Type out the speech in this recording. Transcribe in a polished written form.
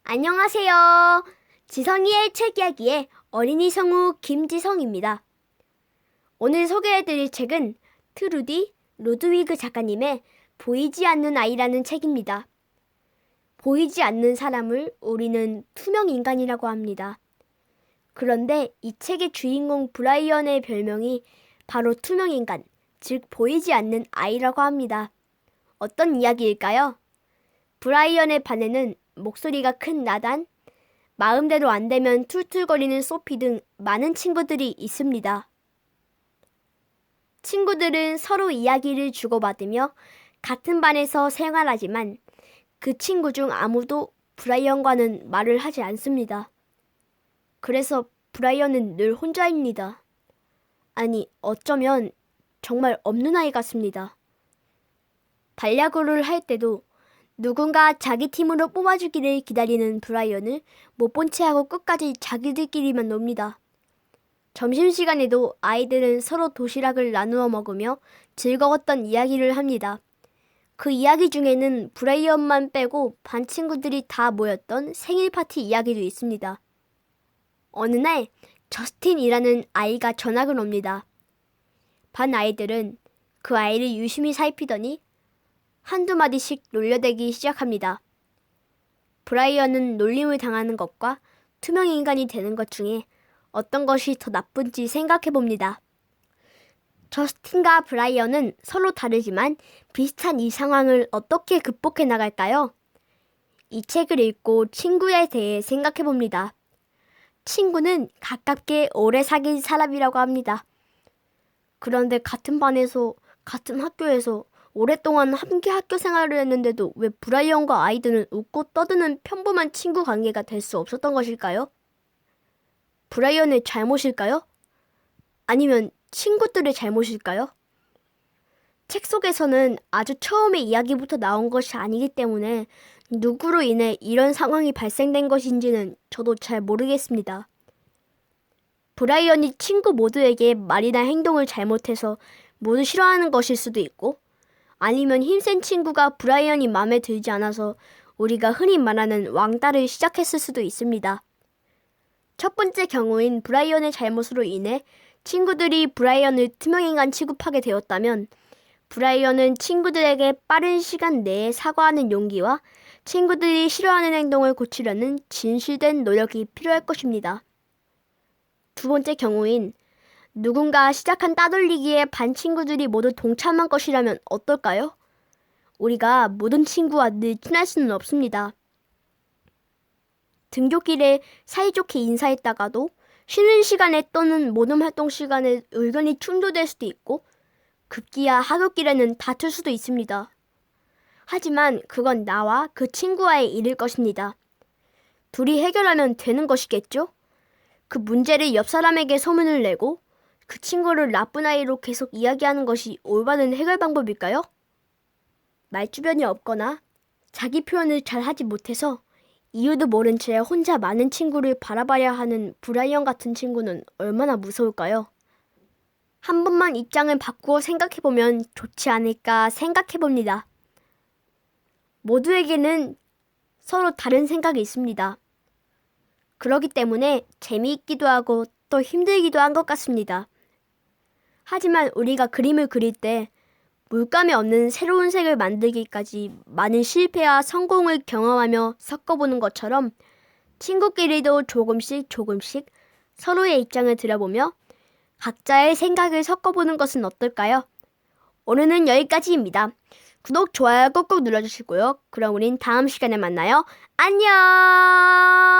안녕하세요. 지성이의 책 이야기의 어린이 성우 김지성입니다. 오늘 소개해드릴 책은 트루디 로드위그 작가님의 보이지 않는 아이라는 책입니다. 보이지 않는 사람을 우리는 투명 인간이라고 합니다. 그런데 이 책의 주인공 브라이언의 별명이 바로 투명 인간, 즉 보이지 않는 아이라고 합니다. 어떤 이야기일까요? 브라이언의 반에는 목소리가 큰 나단, 마음대로 안 되면 툴툴거리는 소피 등 많은 친구들이 있습니다. 친구들은 서로 이야기를 주고받으며 같은 반에서 생활하지만 그 친구 중 아무도 브라이언과는 말을 하지 않습니다. 그래서 브라이언은 늘 혼자입니다. 아니, 어쩌면 정말 없는 아이 같습니다. 반려구를 할 때도 누군가 자기 팀으로 뽑아주기를 기다리는 브라이언을 못 본 채 하고 끝까지 자기들끼리만 놉니다. 점심시간에도 아이들은 서로 도시락을 나누어 먹으며 즐거웠던 이야기를 합니다. 그 이야기 중에는 브라이언만 빼고 반 친구들이 다 모였던 생일 파티 이야기도 있습니다. 어느 날 저스틴이라는 아이가 전학을 옵니다. 반 아이들은 그 아이를 유심히 살피더니 한두 마디씩 놀려대기 시작합니다. 브라이언은 놀림을 당하는 것과 투명 인간이 되는 것 중에 어떤 것이 더 나쁜지 생각해봅니다. 저스틴과 브라이언은 서로 다르지만 비슷한 이 상황을 어떻게 극복해 나갈까요? 이 책을 읽고 친구에 대해 생각해봅니다. 친구는 가깝게 오래 사귄 사람이라고 합니다. 그런데 같은 반에서, 같은 학교에서 오랫동안 함께 학교 생활을 했는데도 왜 브라이언과 아이들은 웃고 떠드는 평범한 친구 관계가 될 수 없었던 것일까요? 브라이언의 잘못일까요? 아니면 친구들의 잘못일까요? 책 속에서는 아주 처음에 이야기부터 나온 것이 아니기 때문에 누구로 인해 이런 상황이 발생된 것인지는 저도 잘 모르겠습니다. 브라이언이 친구 모두에게 말이나 행동을 잘못해서 모두 싫어하는 것일 수도 있고, 아니면 힘센 친구가 브라이언이 마음에 들지 않아서 우리가 흔히 말하는 왕따를 시작했을 수도 있습니다. 첫 번째 경우인 브라이언의 잘못으로 인해 친구들이 브라이언을 투명인간 취급하게 되었다면 브라이언은 친구들에게 빠른 시간 내에 사과하는 용기와 친구들이 싫어하는 행동을 고치려는 진실된 노력이 필요할 것입니다. 두 번째 경우인 누군가 시작한 따돌리기에 반 친구들이 모두 동참한 것이라면 어떨까요? 우리가 모든 친구와 늘 친할 수는 없습니다. 등교길에 사이좋게 인사했다가도 쉬는 시간에 또는 모든 활동 시간에 의견이 충돌될 수도 있고 급기야 하굣길에는 다툴 수도 있습니다. 하지만 그건 나와 그 친구와의 일일 것입니다. 둘이 해결하면 되는 것이겠죠? 그 문제를 옆 사람에게 소문을 내고 그 친구를 나쁜 아이로 계속 이야기하는 것이 올바른 해결 방법일까요? 말주변이 없거나 자기 표현을 잘 하지 못해서 이유도 모른 채 혼자 많은 친구를 바라봐야 하는 브라이언 같은 친구는 얼마나 무서울까요? 한 번만 입장을 바꾸어 생각해보면 좋지 않을까 생각해봅니다. 모두에게는 서로 다른 생각이 있습니다. 그렇기 때문에 재미있기도 하고 또 힘들기도 한 것 같습니다. 하지만 우리가 그림을 그릴 때 물감에 없는 새로운 색을 만들기까지 많은 실패와 성공을 경험하며 섞어보는 것처럼 친구끼리도 조금씩 서로의 입장을 들여보며 각자의 생각을 섞어보는 것은 어떨까요? 오늘은 여기까지입니다. 구독, 좋아요 꾹꾹 눌러주시고요. 그럼 우린 다음 시간에 만나요. 안녕!